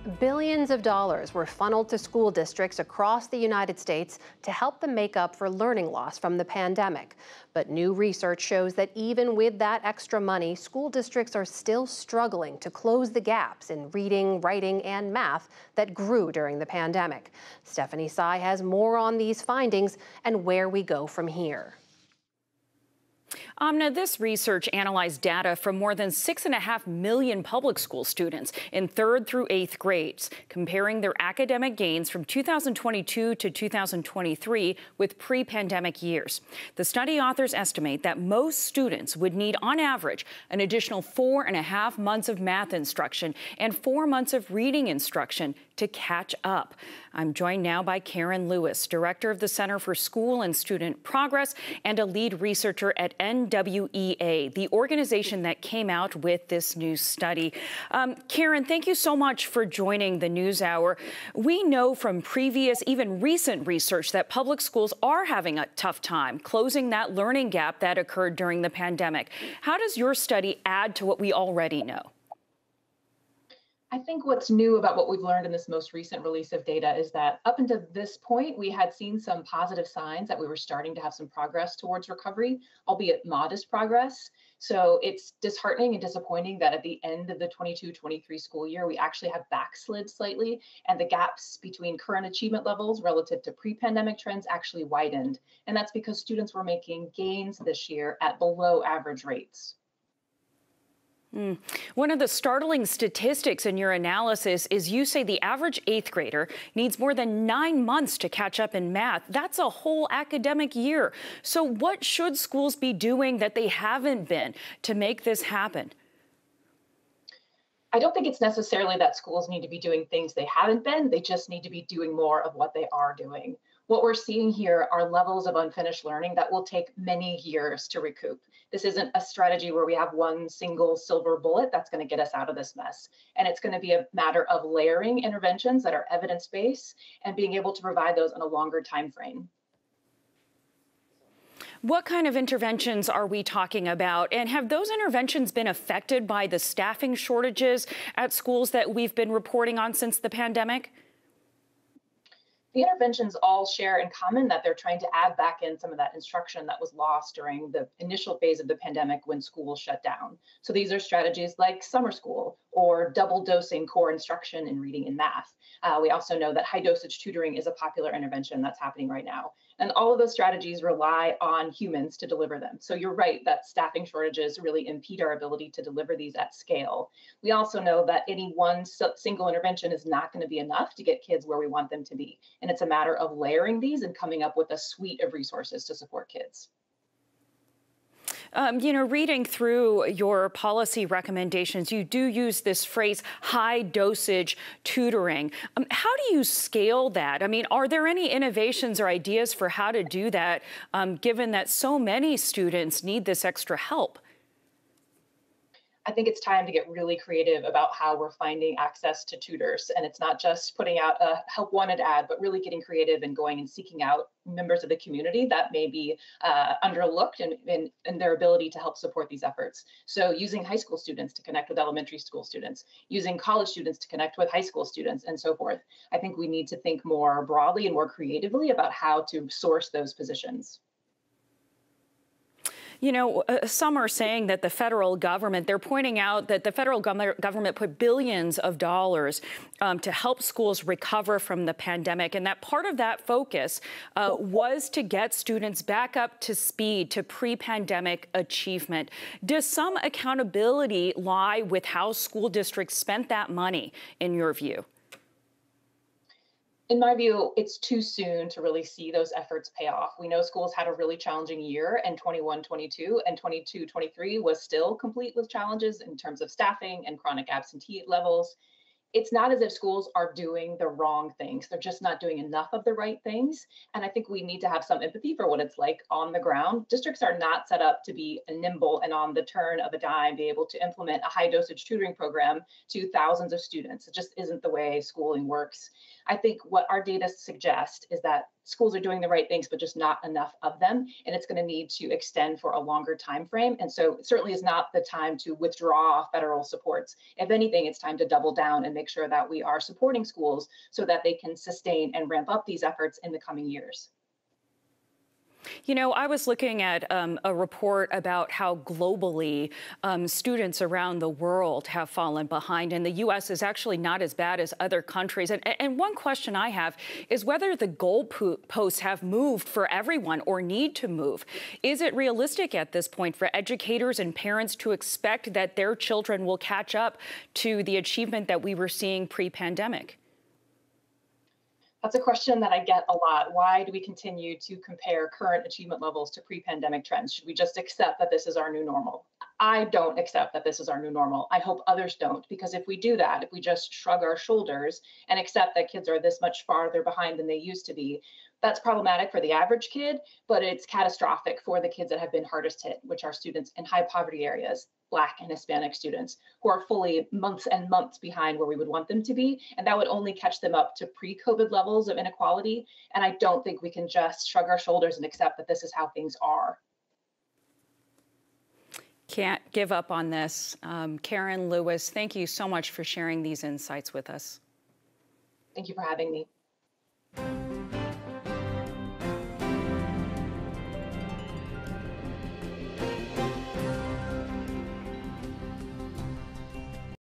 Billions of dollars were funneled to school districts across the United States to help them make up for learning loss from the pandemic. But new research shows that even with that extra money, school districts are still struggling to close the gaps in reading, writing, and math that grew during the pandemic. Stephanie Sy has more on these findings and where we go from here. Amna, this research analyzed data from more than 6.5 million public school students in 3rd through 8th grades, comparing their academic gains from 2022 to 2023 with pre-pandemic years. The study authors estimate that most students would need, on average, an additional 4.5 months of math instruction and 4 months of reading instruction to catch up. I'm joined now by Karen Lewis, director of the Center for School and Student Progress and a lead researcher at NWEA, the organization that came out with this new study. Karen, thank you so much for joining the NewsHour. We know from previous, even recent research that public schools are having a tough time closing that learning gap that occurred during the pandemic. How does your study add to what we already know? I think what's new about what we've learned in this most recent release of data is that up until this point, we had seen some positive signs that we were starting to have some progress towards recovery, albeit modest progress. So it's disheartening and disappointing that at the end of the 22-23 school year, we actually have backslid slightly, and the gaps between current achievement levels relative to pre-pandemic trends actually widened. And that's because students were making gains this year at below average rates. One of the startling statistics in your analysis is you say the average 8th grader needs more than 9 months to catch up in math. That's a whole academic year. So what should schools be doing that they haven't been to make this happen? I don't think it's necessarily that schools need to be doing things they haven't been. They just need to be doing more of what they are doing. What we're seeing here are levels of unfinished learning that will take many years to recoup. This isn't a strategy where we have one single silver bullet that's going to get us out of this mess. And it's going to be a matter of layering interventions that are evidence-based and being able to provide those in a longer time frame. What kind of interventions are we talking about? And have those interventions been affected by the staffing shortages at schools that we've been reporting on since the pandemic? The interventions all share in common that they're trying to add back in some of that instruction that was lost during the initial phase of the pandemic when schools shut down. So these are strategies like summer school or double dosing core instruction in reading and math. We also know that high dosage tutoring is a popular intervention that's happening right now. And all of those strategies rely on humans to deliver them. So you're right that staffing shortages really impede our ability to deliver these at scale. We also know that any one single intervention is not going to be enough to get kids where we want them to be. And it's a matter of layering these and coming up with a suite of resources to support kids. Reading through your policy recommendations, you do use this phrase, high dosage tutoring. How do you scale that? I mean, are there any innovations or ideas for how to do that, given that so many students need this extra help? I think it's time to get really creative about how we're finding access to tutors. And it's not just putting out a help wanted ad, but really getting creative and going and seeking out members of the community that may be underlooked in their ability to help support these efforts. So using high school students to connect with elementary school students, using college students to connect with high school students, and so forth. I think we need to think more broadly and more creatively about how to source those positions. You know, some are saying that the federal government, they're pointing out that the federal government put billions of dollars to help schools recover from the pandemic, and that part of that focus was to get students back up to speed to pre-pandemic achievement. Does some accountability lie with how school districts spent that money, in your view? In my view, it's too soon to really see those efforts pay off. We know schools had a really challenging year in 21-22, and 22-23 was still complete with challenges in terms of staffing and chronic absentee levels. It's not as if schools are doing the wrong things. They're just not doing enough of the right things. And I think we need to have some empathy for what it's like on the ground. Districts are not set up to be nimble and on the turn of a dime, be able to implement a high dosage tutoring program to thousands of students. It just isn't the way schooling works. I think what our data suggest is that schools are doing the right things, but just not enough of them. And it's going to need to extend for a longer time frame. And so it certainly is not the time to withdraw federal supports. If anything, it's time to double down and make sure that we are supporting schools so that they can sustain and ramp up these efforts in the coming years. You know, I was looking at a report about how globally students around the world have fallen behind, and the U.S. is actually not as bad as other countries. And one question I have is whether the goalposts have moved for everyone or need to move. Is it realistic at this point for educators and parents to expect that their children will catch up to the achievement that we were seeing pre-pandemic? That's a question that I get a lot. Why do we continue to compare current achievement levels to pre-pandemic trends? Should we just accept that this is our new normal? I don't accept that this is our new normal. I hope others don't, because if we do that, if we just shrug our shoulders and accept that kids are this much farther behind than they used to be, that's problematic for the average kid, but it's catastrophic for the kids that have been hardest hit, which are students in high poverty areas, Black and Hispanic students, who are fully months and months behind where we would want them to be. And that would only catch them up to pre-COVID levels of inequality. And I don't think we can just shrug our shoulders and accept that this is how things are. Can't give up on this. Karen Lewis, thank you so much for sharing these insights with us. Thank you for having me.